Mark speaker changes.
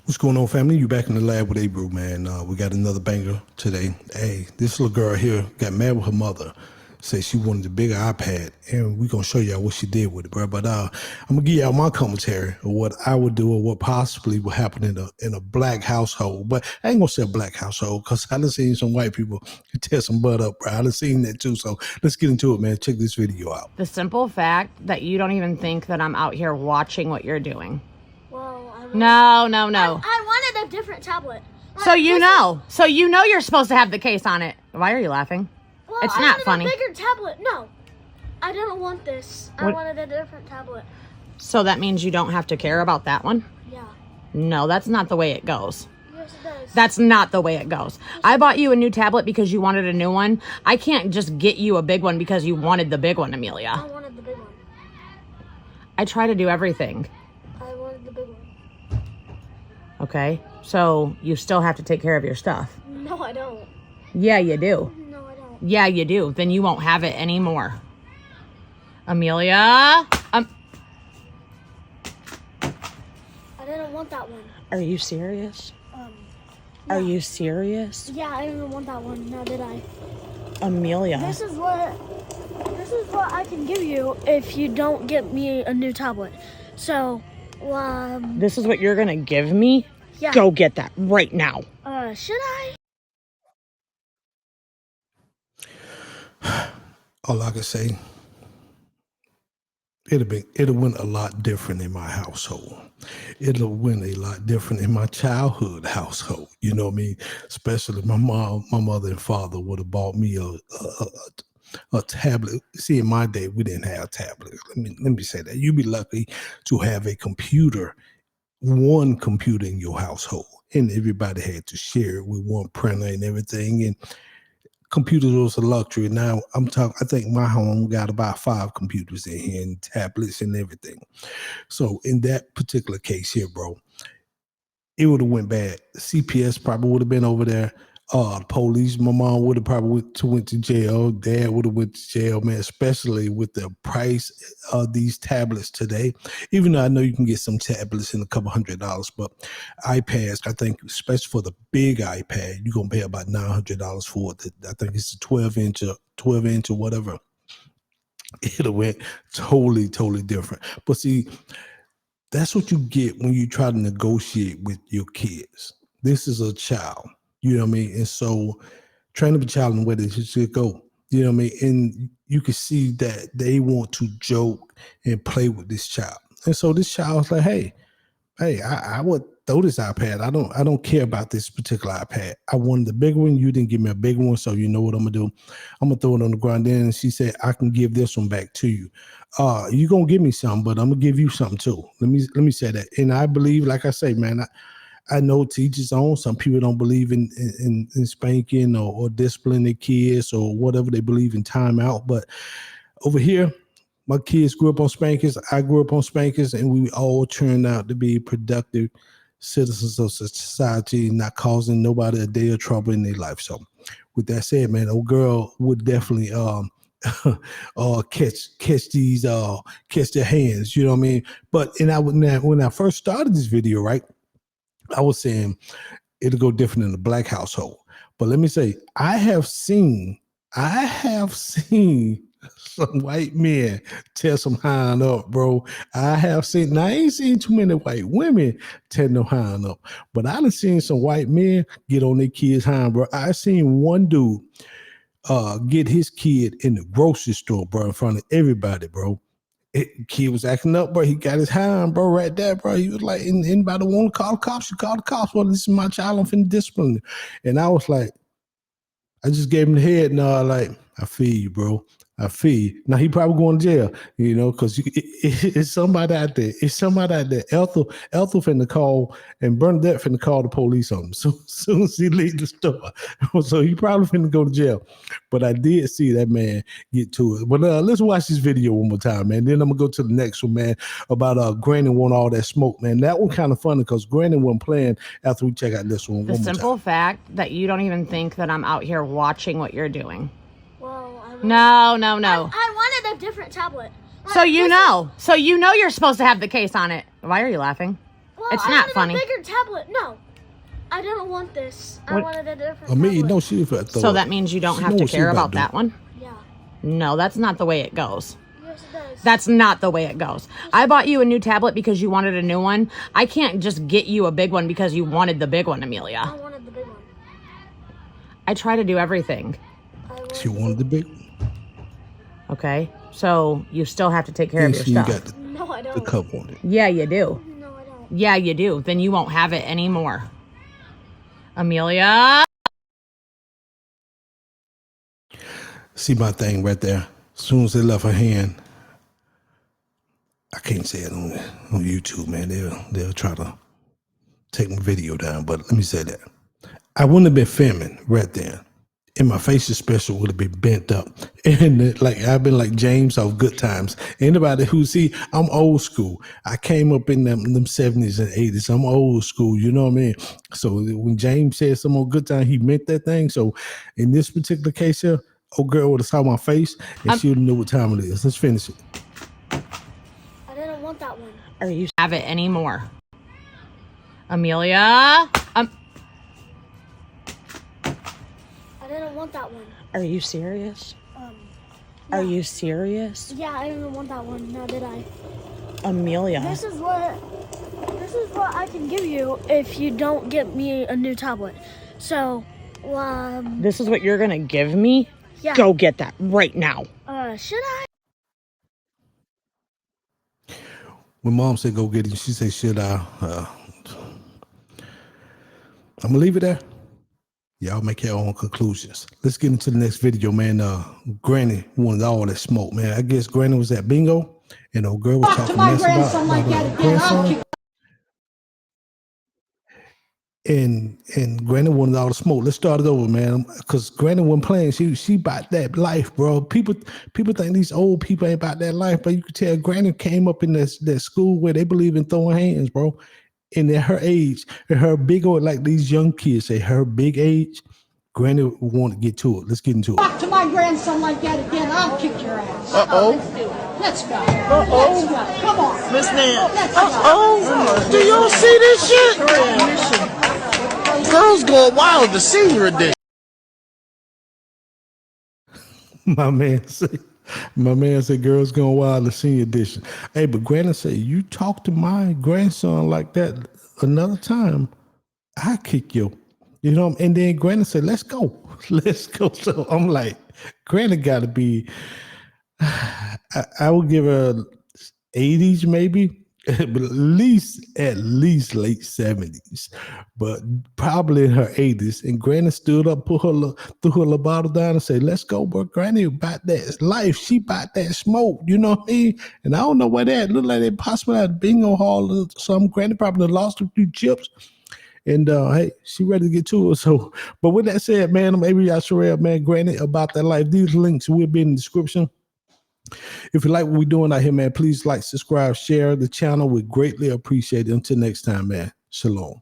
Speaker 1: What's going on, family? You back in the lab with Abrew, man. We got another banger today. Hey, this little girl here got mad with her mother. Said she wanted a bigger iPad, and we're going to show y'all what she did with it, bro. But I'm going to give y'all my commentary of what I would do or what possibly would happen in a black household. But I ain't going to say a black household because I done seen some white people tear some butt up, bro. I done seen that too. So let's get into it, man. Check this video out.
Speaker 2: The simple fact that you don't even think that I'm out here watching what you're doing.
Speaker 3: Well,
Speaker 2: No.
Speaker 3: I wanted a different tablet.
Speaker 2: So you know you're supposed to have the case on it. Why are you laughing?
Speaker 3: Well,
Speaker 2: It's not funny.
Speaker 3: I wanted a bigger tablet. No, I didn't want this. I
Speaker 2: What?
Speaker 3: wanted a different tablet.
Speaker 2: So that means you don't have to care about that one?
Speaker 3: Yeah.
Speaker 2: No, that's not the way it goes.
Speaker 3: Yes, it does.
Speaker 2: That's not the way it goes. I bought you a new tablet because you wanted a new one. I can't just get you a big one because you wanted the big one,
Speaker 3: I
Speaker 2: Amelia.
Speaker 3: wanted the big one.
Speaker 2: I try to do everything.
Speaker 3: I wanted the big one.
Speaker 2: Okay? So you still have to take care of your stuff.
Speaker 3: No, I don't.
Speaker 2: Yeah, you do.
Speaker 3: No, I don't.
Speaker 2: Yeah, you do. Then you won't have it anymore. Amelia?
Speaker 3: I didn't want that one.
Speaker 2: Are you serious?
Speaker 3: Yeah.
Speaker 2: Are you serious?
Speaker 3: Yeah, I didn't want that one. Now did I?
Speaker 2: Amelia.
Speaker 3: This is what I can give you if you don't get me a new tablet. So,
Speaker 2: This is what you're gonna give me?
Speaker 3: yeah.
Speaker 2: Go get that right now.
Speaker 3: Should I?
Speaker 1: All I can say, it'll went a lot different in my household. It'll went a lot different in my childhood household. You know what I mean? Especially my mother and father would have bought me a tablet. See, in my day, we didn't have tablets. Let me say that. You'd be lucky to have a computer, one computer in your household, and everybody had to share it with one printer and everything. And computers was a luxury. Now I think my home got about 5 computers in here and tablets and everything. So in that particular case here, bro, it would have went bad. CPS probably would have been over there. Police, my mom would have probably went to jail. Dad would have went to jail, man, especially with the price of these tablets today. Even though I know you can get some tablets in a couple $100, but iPads, I think, especially for the big iPad, you're going to pay about $900 for it. I think it's a 12 inch or whatever. It'll went totally different. But see, that's what you get when you try to negotiate with your kids. This is a child. You know what I mean? And so train up a child in the way they should go. You know what I mean? And you can see that they want to joke and play with this child. And so this child's like, hey, I would throw this iPad. I don't care about this particular iPad. I wanted the big one. You didn't give me a big one. So you know what I'm gonna do? I'm gonna throw it on the ground. Then and she said, I can give this one back to you. You're gonna give me something, but I'm gonna give you something too. Let me say that. And I believe, like I say, man, I know teachers own. Some people don't believe in spanking or disciplining their kids or whatever they believe in timeout. But over here, my kids grew up on spankers. I grew up on spankers, and we all turned out to be productive citizens of society, not causing nobody a day of trouble in their life. So with that said, man, old girl would definitely catch their hands, you know what I mean? But when I first started this video, right, I was saying it'll go different in the black household. But let me say, I have seen some white men tear some hind up, bro. Now I ain't seen too many white women tear no hind up, but I done seen some white men get on their kids' hind, bro. I seen one dude get his kid in the grocery store, bro, in front of everybody, bro. Kid was acting up, bro. He got his hand, bro, right there, bro. He was like, anybody want to call the cops? You call the cops. Well, this is my child. I'm finna discipline him. And I was like, I just gave him the head nod, like, I feel you, bro. I feel you. Now he probably going to jail, you know, because it's somebody out there. It's somebody out there. Ethel finna call, and Bernadette finna call the police on him. So soon as he leaves the store. So he probably finna go to jail. But I did see that man get to it. But let's watch this video one more time, man. Then I'm gonna go to the next one, man, about Granny want all that smoke, man. That one kind of funny because Granny wasn't playing after we check out this one.
Speaker 2: The simple fact that you don't even think that I'm out here watching what you're doing.
Speaker 3: Well,
Speaker 2: No.
Speaker 3: I wanted a different tablet.
Speaker 2: So you know you're supposed to have the case on it. Why are you laughing?
Speaker 3: Well, Well,
Speaker 2: It's
Speaker 3: I
Speaker 2: not
Speaker 3: wanted
Speaker 2: funny.
Speaker 3: a bigger tablet. No, I didn't want this. I
Speaker 2: What-
Speaker 3: wanted a different
Speaker 1: I mean,
Speaker 3: tablet.
Speaker 1: no, she was
Speaker 2: So that means you don't have to care about that one?
Speaker 3: Yeah.
Speaker 2: No, that's not the way it goes.
Speaker 3: Yes, it does.
Speaker 2: That's not the way it goes. I bought you a new tablet because you wanted a new one. I can't just get you a big one because you wanted the big one, Amelia.
Speaker 3: I wanted the big one.
Speaker 2: I try to do everything.
Speaker 1: She wanted the big one.
Speaker 2: Okay? So you still have to take care of
Speaker 1: And
Speaker 2: your
Speaker 1: she
Speaker 2: stuff.
Speaker 1: got the
Speaker 3: No, I don't.
Speaker 1: cup on it.
Speaker 2: Yeah, you do.
Speaker 3: No, I don't.
Speaker 2: Yeah, you do. Then you won't have it anymore. Amelia.
Speaker 1: See my thing right there. As soon as they left her hand, I can't say it on YouTube, man. They'll try to take my video down. But let me say that I wouldn't have been filming right there, and my facial special would have been bent up, and like I've been like James of Good Times. Anybody who see, I'm old school. I came up in them 70s and 80s. I'm old school. You know what I mean? So when James said some on Good Time, he meant that thing. So in this particular case here, old girl would have saw my face and she would know what time it is. Let's finish it.
Speaker 3: I didn't want that one.
Speaker 2: Or you have it anymore. Amelia.
Speaker 3: I didn't want that one.
Speaker 2: Are you serious?
Speaker 3: Yeah.
Speaker 2: Are you serious?
Speaker 3: Yeah, I didn't want that one. Now did I?
Speaker 2: Amelia.
Speaker 3: This is what I can give you if you don't get me a new tablet. So,
Speaker 2: This is what you're going to give me?
Speaker 3: yeah.
Speaker 2: Go get that right now.
Speaker 3: Should I?
Speaker 1: When mom said go get it, she said, should I? I'm gonna leave it there. Y'all make your own conclusions. Let's get into the next video, man. Granny wanted all that smoke, man. I guess Granny was at bingo, and old girl was talking mess about her grandson. And Granny wanted all the smoke. Let's start it over, man. Because Granny wasn't playing. She about that life, bro. People think these old people ain't about that life, but you could tell Granny came up in that school where they believe in throwing hands, bro. And at her age, at her big old, like these young kids say, her big age, Granny want to get to it. Let's get into it.
Speaker 4: Talk to my grandson like that again, I'll kick your ass. Let's go.
Speaker 5: Uh-oh.
Speaker 4: Let's go. Come on.
Speaker 5: Miss Nan.
Speaker 4: Let's go.
Speaker 5: Uh-oh. Do y'all see this shit? Girls going wild, the senior edition.
Speaker 1: My man said, girls going wild, the senior edition. Hey, but Granny said, you talk to my grandson like that another time, I kick you. You know, and then Granny said, let's go. Let's go. So I'm like, Granny got to be, I would give her 80s maybe, but at least late 70s, but probably in her 80s. And Granny stood up, threw her little bottle down and said, let's go, bro. Granny about that life. She about that smoke, you know what I mean? And I don't know where that looked like. They possibly had a bingo hall or something. Granny probably lost a few chips. And hey, she ready to get to it. So, but with that said, man, I'm Abrew Yashar'el, man. Granny about that life. These links will be in the description. If you like what we're doing out here, man, please like, subscribe, share the channel. We greatly appreciate it. Until next time, man. Shalom.